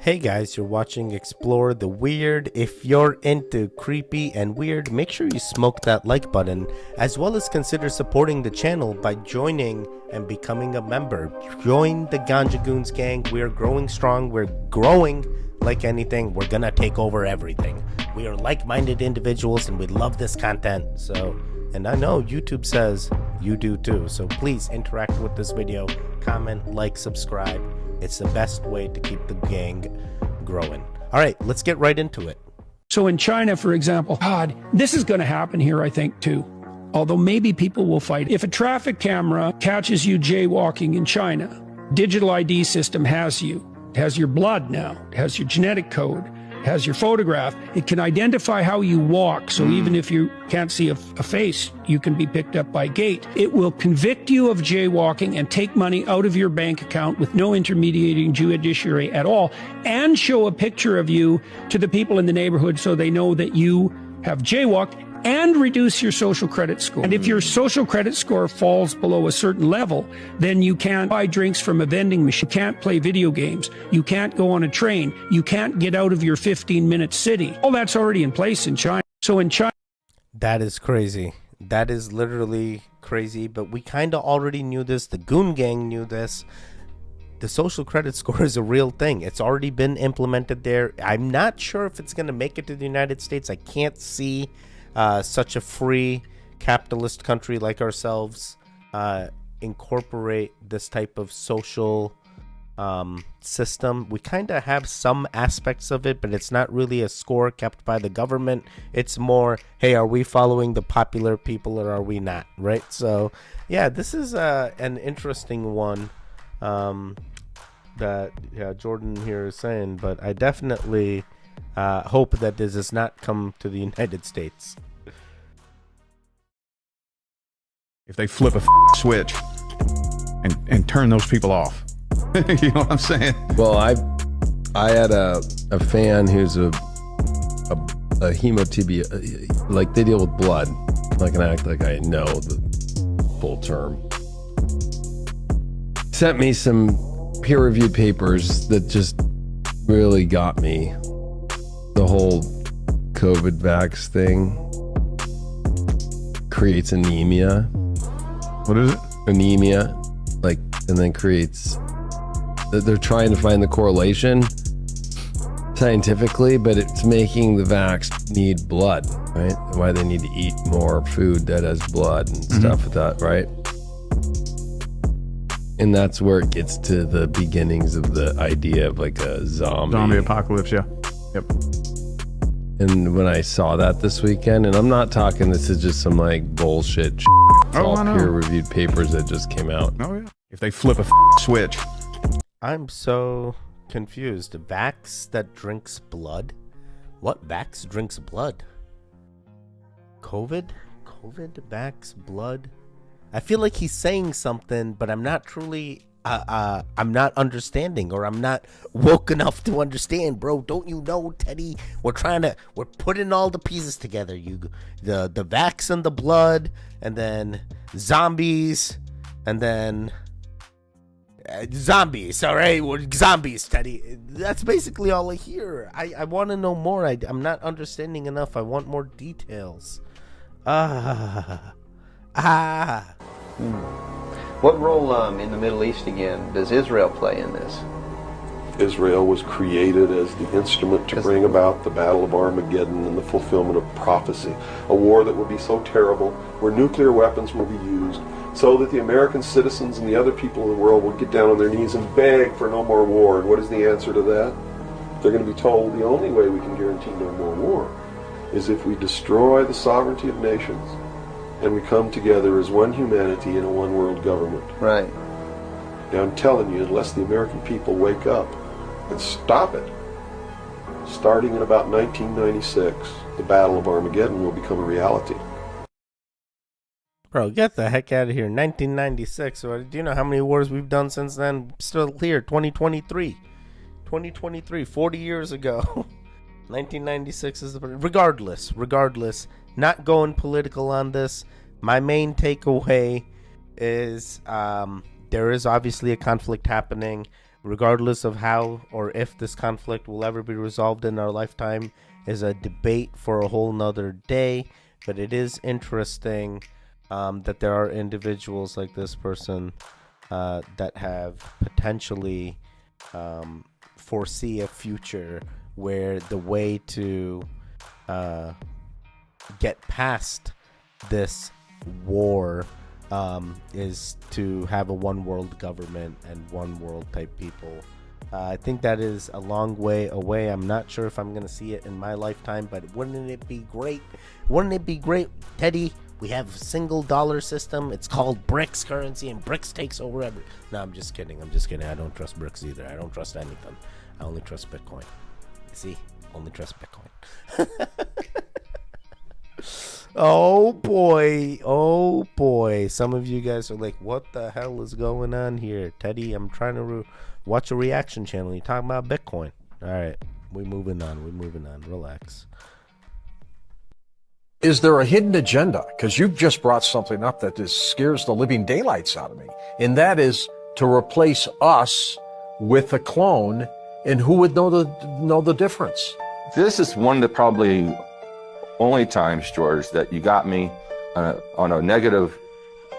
Hey guys, you're watching Explore the Weird. If you're into creepy and weird, make sure you smoke that like button, as well as consider supporting the channel by joining and becoming a member. Join the Ganja Goons gang. We're growing strong. We're growing like anything. We're gonna take over everything. We are like-minded individuals and we love this content. So, and I know YouTube says you do too. So please interact with this video, comment, like, subscribe. It's the best way to keep the gang growing. All right, let's get right into it. So in China, for example, God, this is going to happen here, I think, too. Although maybe people will fight. If a traffic camera catches you jaywalking in China, digital ID system has you. It has your blood now. It has your genetic code. It has your photograph. It can identify how you walk. So even if you can't see a face, you can be picked up by gait. It will convict you of jaywalking and take money out of your bank account with no intermediating judiciary at all, and show a picture of you to the people in the neighborhood so they know that you have jaywalked, and reduce your social credit score. And if your social credit score falls below a certain level, then you can't buy drinks from a vending machine, you can't play video games, you can't go on a train, you can't get out of your 15-minute city. All that's already in place in China. So in China... That is crazy. That is literally crazy, but we kind of already knew this. The Goon Gang knew this. The social credit score is a real thing. It's already been implemented there. I'm not sure if it's going to make it to the United States. I can't see such a free capitalist country like ourselves incorporate this type of social system. We kind of have some aspects of it, but it's not really a score kept by the government. It's more, hey, are we following the popular people or are we not, right? So yeah, this is an interesting one that Jordan here is saying, but I definitely hope that this does not come to the United States. If they flip a switch and turn those people off. You know what I'm saying? Well, I had a fan who's a hemotibia, like they deal with blood. I can act like I know the full term. Sent me some peer-reviewed papers that just really got me. The whole COVID vax thing creates anemia. What is it? Anemia, like, and then creates... They're trying to find the correlation scientifically, but it's making the vax need blood, right? Why they need to eat more food that has blood and stuff with that, right? And that's where it gets to the beginnings of the idea of like a zombie apocalypse, yeah. Yep. And when I saw that this weekend, and I'm not talking, this is just some like bullshit it's all peer-reviewed papers that just came out. Oh yeah. If they flip a switch. I'm so confused. Vax that drinks blood? What Vax drinks blood? COVID? COVID, Vax, blood? I feel like he's saying something, but I'm not truly, I'm not understanding, or I'm not woke enough to understand, bro. Don't you know, Teddy? We're putting all the pieces together. The Vax and the blood, and then zombies, and then... zombies, all right? Zombies, Teddy. That's basically all I hear. I want to know more. I'm not understanding enough. I want more details. What role in the Middle East again does Israel play in this? Israel was created as the instrument to bring about the Battle of Armageddon and the fulfillment of prophecy. A war that will be so terrible, where nuclear weapons will be used, so that the American citizens and the other people in the world will get down on their knees and beg for no more war. And what is the answer to that? They're going to be told the only way we can guarantee no more war is if we destroy the sovereignty of nations and we come together as one humanity in a one world government. Right. Now I'm telling you, unless the American people wake up and stop it, starting in about 1996, the Battle of Armageddon will become a reality. Bro, get the heck out of here. 1996. Do you know how many wars we've done since then? Still here. 2023. 40 years ago. 1996 is the... Regardless. Not going political on this. My main takeaway is there is obviously a conflict happening. regardless of how or if this conflict will ever be resolved in our lifetime, is a debate for a whole nother day. But it is interesting that there are individuals like this person that have potentially foresee a future where the way to get past this war is to have a one world government and one world type people. I think that is a long way away. I'm not sure if I'm going to see it in my lifetime, but wouldn't it be great? Wouldn't it be great, Teddy? We have a single dollar system. It's called BRICS currency, and BRICS takes over every... No, I'm just kidding. I don't trust BRICS either. I don't trust anything. I only trust Bitcoin. See? Only trust Bitcoin. Oh boy. Some of you guys are like, what the hell is going on here? Teddy, I'm trying to watch a reaction channel. You talking about Bitcoin. Alright, we're moving on. Relax. Is there a hidden agenda? Because you've just brought something up that just scares the living daylights out of me. And that is to replace us with a clone, and who would know the difference? This is one of the probably only times, George, that you got me on a negative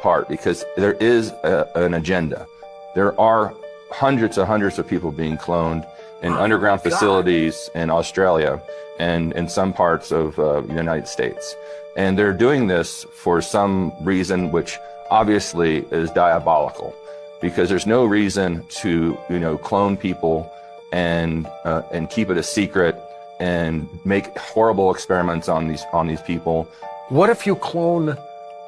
part, because there is an agenda. There are hundreds of people being cloned in underground facilities in Australia and in some parts of the United States. And they're doing this for some reason which obviously is diabolical, because there's no reason to, clone people and keep it a secret and make horrible experiments on these people. What if you clone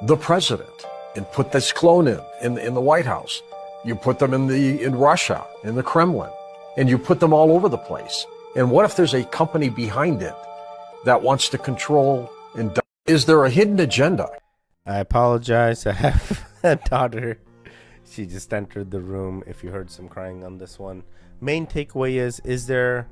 the president and put this clone in the White House? You put them in Russia, in the Kremlin, and you put them all over the place. And what if there's a company behind it that wants to control and... Is there a hidden agenda? I apologize. I have a daughter. She just entered the room. If you heard some crying on this one. Main takeaway is there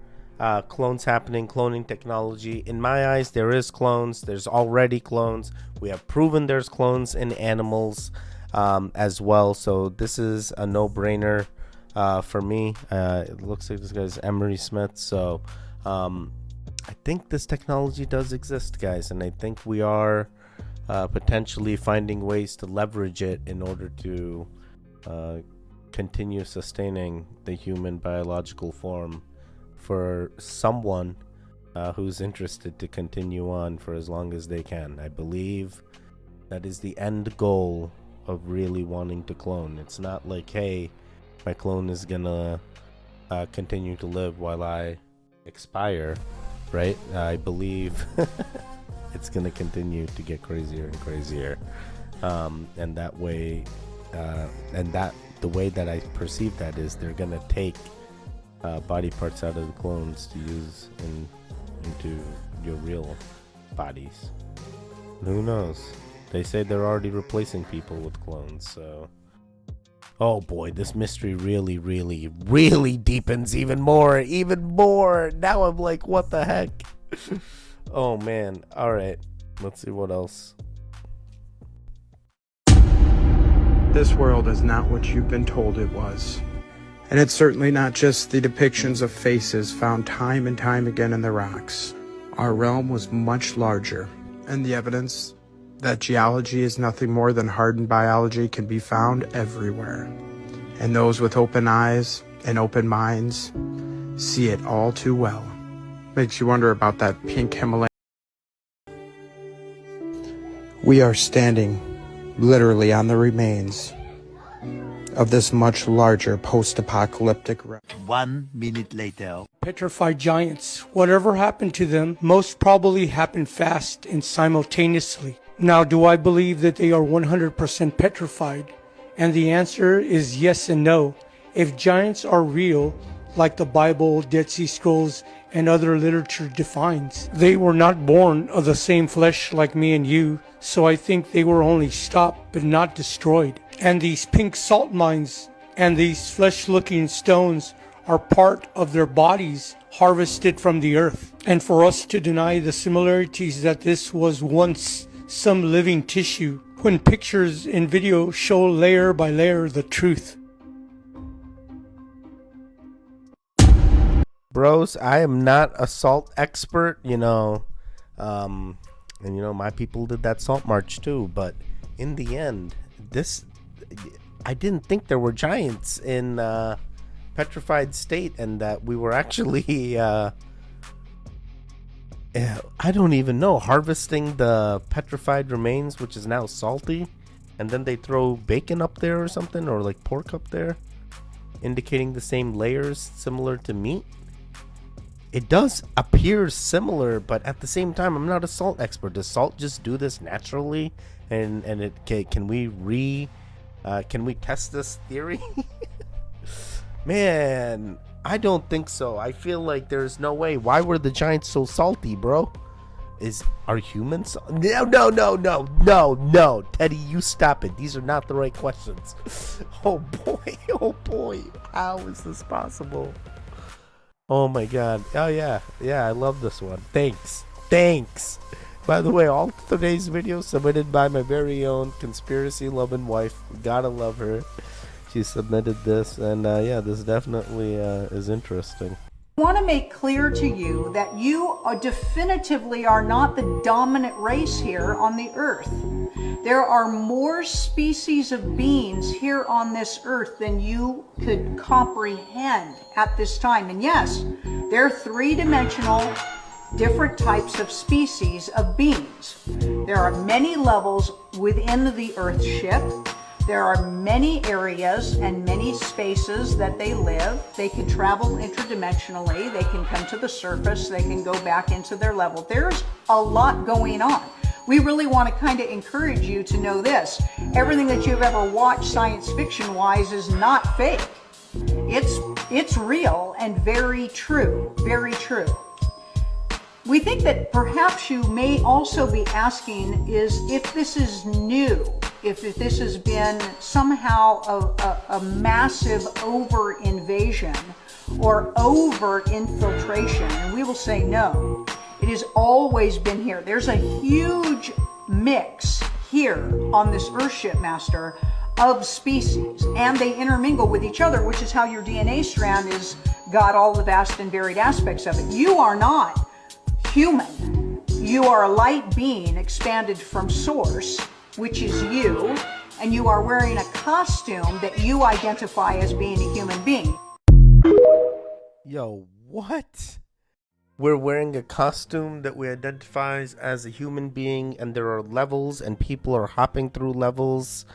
clones happening, cloning technology? In my eyes, there is clones. There's already clones. We have proven there's clones in animals as well. So this is a no-brainer for me. It looks like this guy's Emery Smith. So I think this technology does exist, guys, and I think we are potentially finding ways to leverage it in order to continue sustaining the human biological form for someone who's interested to continue on for as long as they can. I believe that is the end goal of really wanting to clone. It's not like, hey, my clone is gonna continue to live while I expire, right? I believe it's gonna continue to get crazier and crazier, and that way, the way that I perceive that is they're gonna take body parts out of the clones to use into your real bodies. Who knows? They say they're already replacing people with clones, so... Oh boy, this mystery really, really, really deepens even more. Now I'm like, what the heck? Oh man. Alright, let's see what else. This world is not what you've been told it was. And it's certainly not just the depictions of faces found time and time again in the rocks. Our realm was much larger, and the evidence that geology is nothing more than hardened biology can be found everywhere. And those with open eyes and open minds see it all too well. Makes you wonder about that pink Himalayan. We are standing literally on the remains of this much larger post-apocalyptic wreck. 1 minute later. Petrified giants. Whatever happened to them most probably happened fast and simultaneously. Now, do I believe that they are 100% petrified? And the answer is yes and no. If giants are real, like the Bible, Dead Sea Scrolls, and other literature defines, they were not born of the same flesh like me and you, so I think they were only stopped but not destroyed. And these pink salt mines and these flesh-looking stones are part of their bodies harvested from the earth. And for us to deny the similarities that this was once some living tissue, when pictures and video show layer by layer the truth. bros, I am not a salt expert, and my people did that salt march too, but in the end, I didn't think there were giants in petrified state, and that we were actually I don't even know, harvesting the petrified remains, which is now salty, and then they throw bacon up there or something, or like pork up there, indicating the same layers similar to meat. It does appear similar, but at the same time, I'm not a salt expert. Does salt just do this naturally? And can we test this theory? Man, I don't think so. I feel like there's no way. Why were the giants so salty, bro? Are humans? No, Teddy, you stop it. These are not the right questions. Oh boy, how is this possible? Oh my god. Oh yeah, I love this one. Thanks. By the way, all today's videos submitted by my very own conspiracy loving wife. Gotta love her. She submitted this, and this definitely is interesting. I want to make clear to you that you definitively are not the dominant race here on the earth. There are more species of beings here on this earth than you could comprehend at this time. And yes, there are three-dimensional different types of species of beings. There are many levels within the Earthship. There are many areas and many spaces that they live. They can travel interdimensionally. They can come to the surface. They can go back into their level. There's a lot going on. We really want to kind of encourage you to know this. Everything that you've ever watched science fiction-wise is not fake. It's real and very true. Very true. We think that perhaps you may also be asking is if this is new, if this has been somehow a massive over-invasion or over-infiltration, and we will say no. It has always been here. There's a huge mix here on this Earthship, Master, of species, and they intermingle with each other, which is how your DNA strand has got all the vast and varied aspects of it. You are not human. You are a light being expanded from source, which is you, and you are wearing a costume that you identify as being a human being. Yo, what? We're wearing a costume that we identify as a human being, and there are levels, and people are hopping through levels,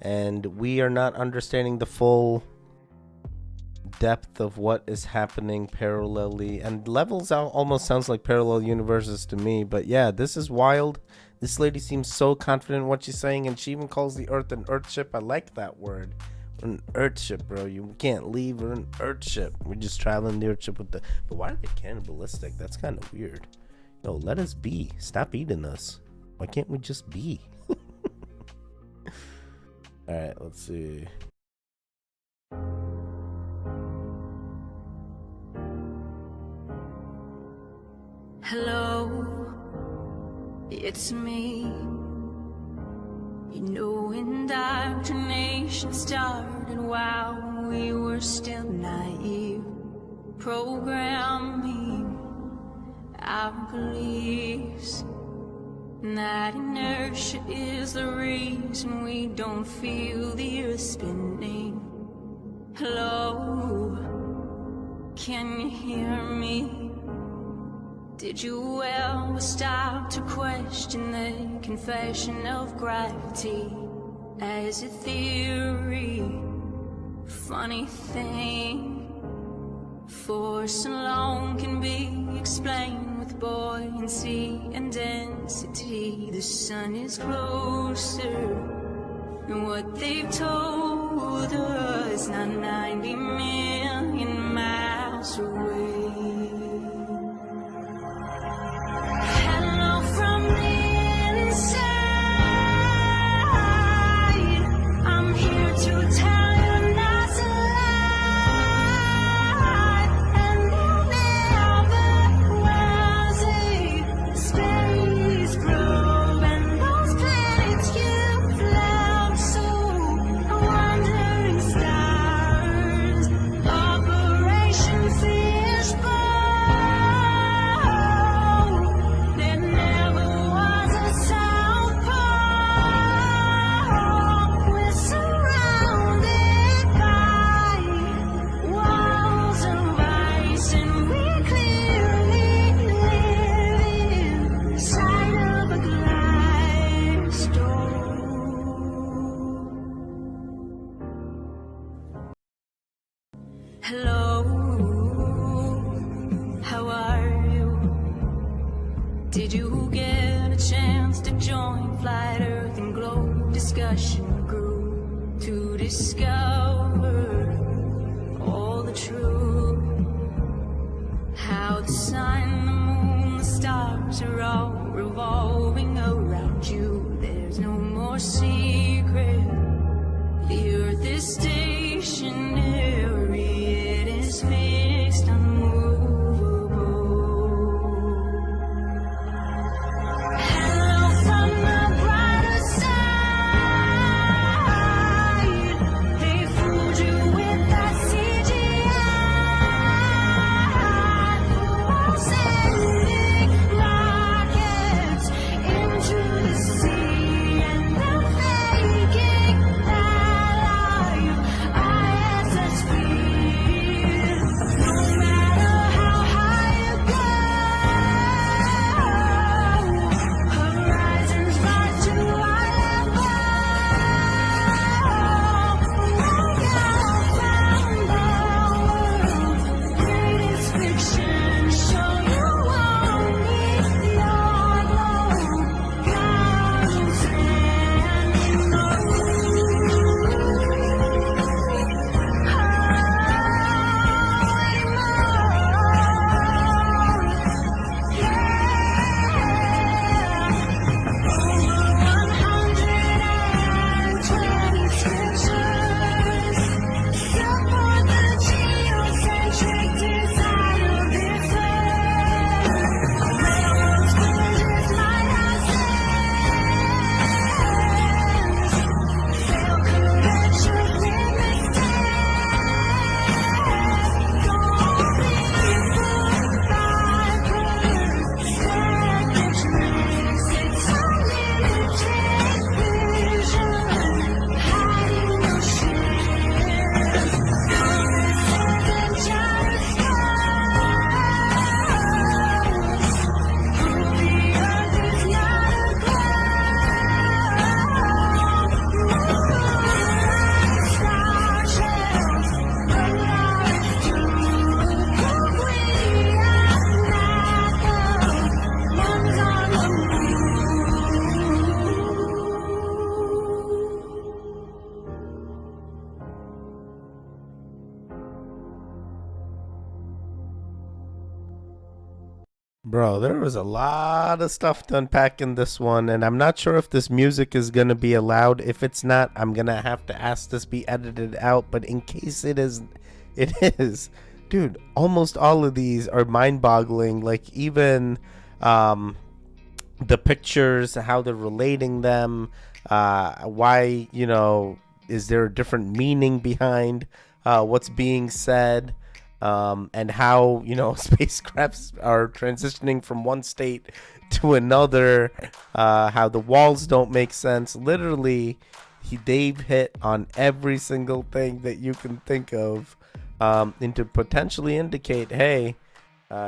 and we are not understanding the full depth of what is happening parallelly. And levels almost sounds like parallel universes to me, but yeah, this is wild. This lady seems so confident in what she's saying, and she even calls the Earth an Earthship. I like that word. We're an Earthship, bro. You can't leave. We're an Earthship. We're just traveling the Earthship with the... But why are they cannibalistic? That's kind of weird. Yo, let us be. Stop eating us. Why can't we just be? Alright, let's see. Hello, it's me. You know, indoctrination started while we were still naive. Programming our beliefs. That inertia is the reason we don't feel the earth spinning. Hello, can you hear me? Did you ever stop to question the confession of gravity as a theory? Funny thing, force alone can be explained with buoyancy and density. The sun is closer than what they've told us, not 90 million miles away. Hello from the inside. I'm here to tell you not to lie. And there never was a space probe, and those planets you flew so wandering stars. Operation Fish how are you? Did you get a chance to join Flight Earth and Globe? Discussion grew to discover all the truth. How the sun, the moon, the stars are all revolving around you. There's no more secret. The earth is stationary, it is fixed, unmovable. Hello from the brighter side. They fooled you with that CGI. Sending rockets into the sea, and they're faking that ISS speed. No matter how high you go, horizons rise to eye level. Greatest fiction, show you only your glow. Guidance standing Bro, there was a lot of stuff to unpack in this one, and I'm not sure if this music is going to be allowed. If it's not, I'm going to have to ask this be edited out, but in case it is, it is. Dude, almost all of these are mind-boggling, like even the pictures, how they're relating them, why, you know, is there a different meaning behind what's being said? And how, you know, spacecrafts are transitioning from one state to another, how the walls don't make sense. Literally, they've hit on every single thing that you can think of, and to potentially indicate, hey,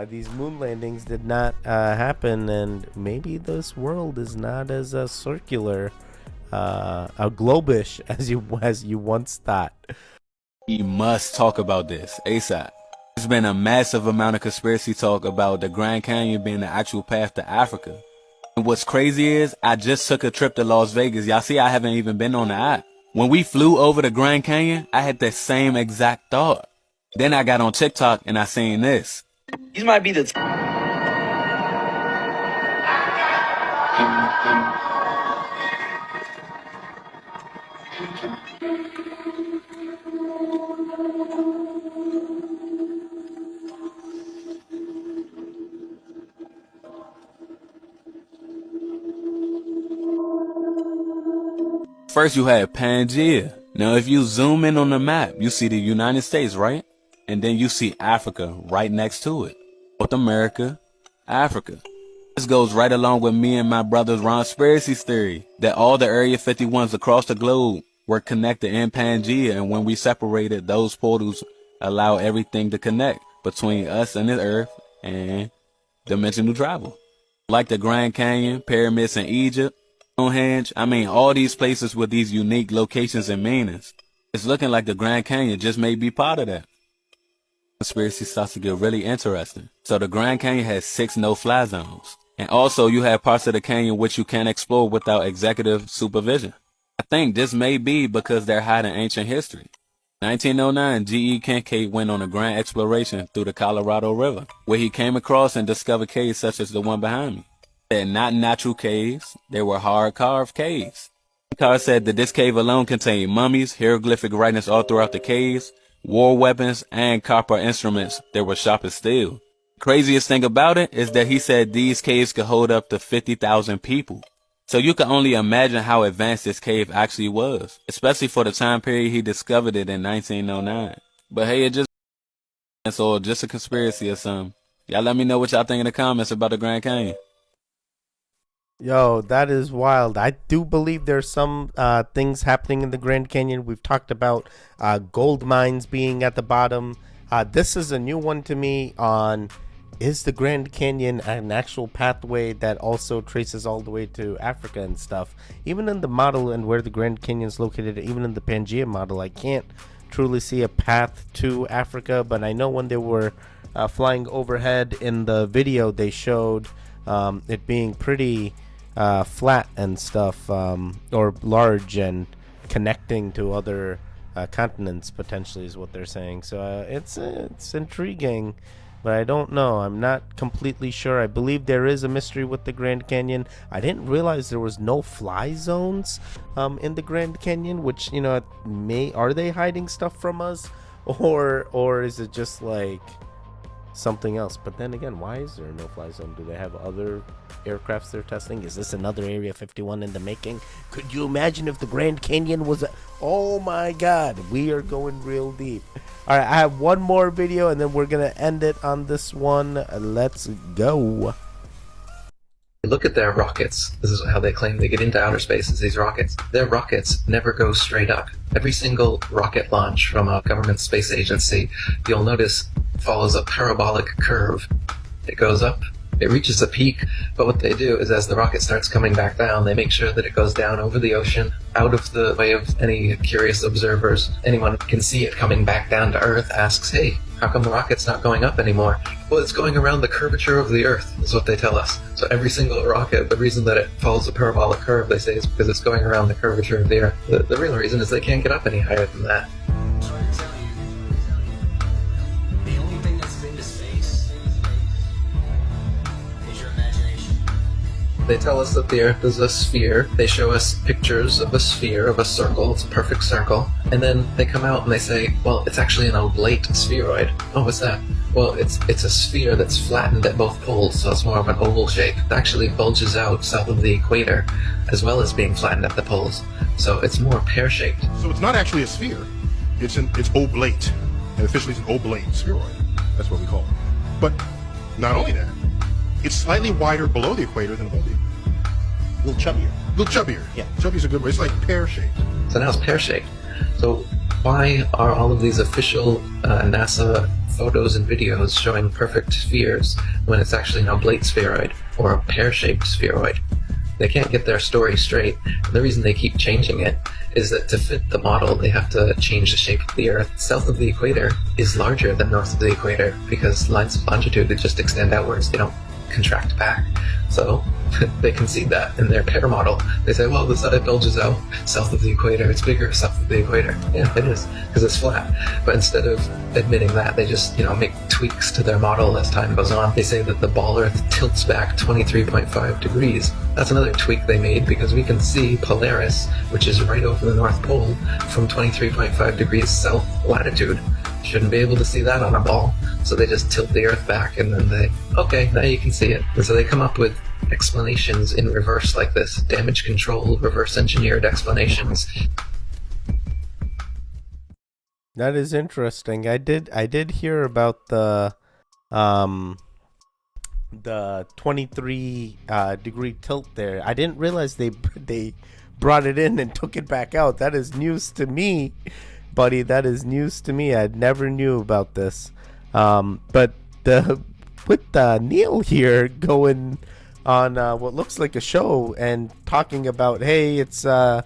these moon landings did not happen, and maybe this world is not as circular, a globish as you once thought. We must talk about this ASAP. There's been a massive amount of conspiracy talk about the Grand Canyon being the actual path to Africa. And what's crazy is, I just took a trip to Las Vegas. Y'all see, I haven't even been on the app. When we flew over the Grand Canyon, I had that same exact thought. Then I got on TikTok and I seen this. These might be the First you had Pangea. Now if you zoom in on the map, you see the United States, right? And then you see Africa right next to it. North America, Africa. This goes right along with me and my brother's Ronspiracy's theory that all the Area 51s across the globe were connected in Pangea, and when we separated, those portals allow everything to connect between us and the Earth and dimensional travel. Like the Grand Canyon, pyramids in Egypt, Stonehenge, I mean all these places with these unique locations and meanings. It's looking like the Grand Canyon just may be part of that. conspiracy starts to get really interesting. So the Grand Canyon has 6 no-fly zones. And also you have parts of the canyon which you can't explore without executive supervision. I think this may be because they're hiding ancient history. 1909, G.E. Kincaid went on a grand exploration through the Colorado River, where he came across and discovered caves such as the one behind me. They're not natural caves, they were hard-carved caves. Carr said that this cave alone contained mummies, hieroglyphic writings all throughout the caves, war weapons, and copper instruments that were sharp as steel. Craziest thing about it is that he said these caves could hold up to 50,000 people. So you can only imagine how advanced this cave actually was, especially for the time period he discovered it in 1909. But hey, it's all just a conspiracy or something. Y'all let me know what y'all think in the comments about the Grand Canyon. Yo, that is wild. I do believe there's some things happening in the Grand Canyon. We've talked about gold mines being at the bottom. This is a new one to me on, is the Grand Canyon an actual pathway that also traces all the way to Africa and stuff? Even in the model and where the Grand Canyon is located, even in the Pangea model, I can't truly see a path to Africa. But I know when they were flying overhead in the video, they showed it being pretty flat and stuff, or large and connecting to other continents potentially is what they're saying. So it's intriguing, but I don't know. I'm not completely sure. I believe there is a mystery with the Grand Canyon. I didn't realize there was no fly zones in the Grand Canyon, which, you know, are they hiding stuff from us, or is it just like something else? But then again, why is there no fly zone? Do they have other aircrafts they're testing? Is this another Area 51 in the making? Could you imagine if the Grand Canyon was oh my god, we are going real deep. All right, I have one more video and then we're gonna end it on this one. Let's go. Look at their rockets. This is how they claim they get into outer space, is these rockets. Their rockets never go straight up. Every single rocket launch from a government space agency, you'll notice, follows a parabolic curve. It goes up, it reaches a peak, but what they do is as the rocket starts coming back down, they make sure that it goes down over the ocean, out of the way of any curious observers. Anyone can see it coming back down to Earth, asks, hey, how come the rocket's not going up anymore? Well, it's going around the curvature of the Earth, is what they tell us. So every single rocket, the reason that it follows a parabolic curve, they say, is because it's going around the curvature of the Earth. The real reason is they can't get up any higher than that. They tell us that the Earth is a sphere. They show us pictures of a sphere, of a circle. It's a perfect circle. And then they come out and they say, well, it's actually an oblate spheroid. Oh, what's that? Well, it's a sphere that's flattened at both poles, so it's more of an oval shape. It actually bulges out south of the equator, as well as being flattened at the poles. So it's more pear-shaped. So it's not actually a sphere. It's oblate. And officially it's an oblate spheroid. That's what we call it. But not only that, it's slightly wider below the equator than above the equator. A little chubbier. A little chubbier. Yeah. Chubby's a good word. It's like pear-shaped. So now it's pear-shaped. So why are all of these official NASA photos and videos showing perfect spheres when it's actually an oblate spheroid or a pear-shaped spheroid? They can't get their story straight. And the reason they keep changing it is that to fit the model, they have to change the shape of the Earth. South of the equator is larger than north of the equator because lines of longitude that just extend outwards. They don't contract back. So they concede that in their pair model. They say, well, the side bulges out south of the equator. It's bigger south of the equator. Yeah, it is, because it's flat. But instead of admitting that, they just, make tweaks to their model as time goes on. They say that the ball Earth tilts back 23.5 degrees. That's another tweak they made because we can see Polaris, which is right over the North Pole, from 23.5 degrees south latitude. Shouldn't be able to see that on a ball. So they just tilt the Earth back and then okay, now you can see it. And so they come up with explanations in reverse like this. Damage control, reverse engineered explanations. That is interesting. I did hear about the 23 degree tilt there. I didn't realize they brought it in and took it back out. That is news to me, buddy. That is news to me. I never knew about this. But with Neil here going on what looks like a show and talking about, hey, it's a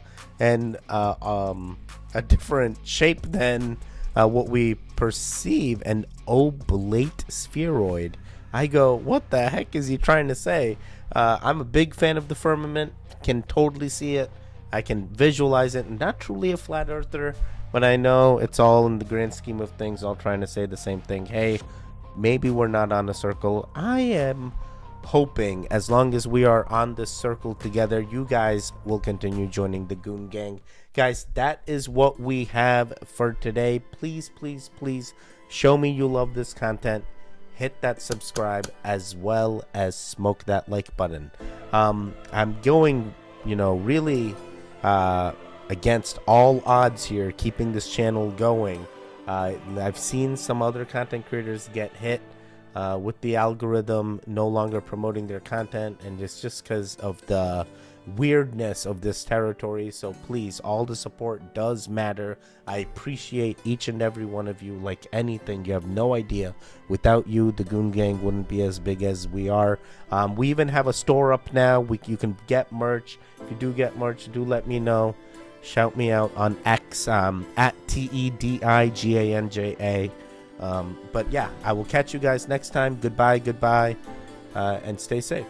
different shape than what we perceive an oblate spheroid. I go, what the heck is he trying to say? I'm a big fan of the firmament, can totally see it. I can visualize it. Not truly a flat earther, but I know it's all in the grand scheme of things, all trying to say the same thing. Hey, maybe we're not on a circle. I am hoping, as long as we are on this circle together, you guys will continue joining the Goon Gang. Guys, that is what we have for today. Please, please, please show me you love this content. Hit that subscribe as well as smoke that like button. I'm going, really against all odds here, keeping this channel going. I've seen some other content creators get hit with the algorithm no longer promoting their content, and it's just because of the weirdness of this territory. So please, all the support does matter. I appreciate each and every one of you like anything. You have no idea. Without you, the Goon Gang wouldn't be as big as we are. We even have a store up now. You can get merch. If you do get merch, do let me know. Shout me out on X at TEDIGANJA. But yeah, I will catch you guys next time. Goodbye, and stay safe.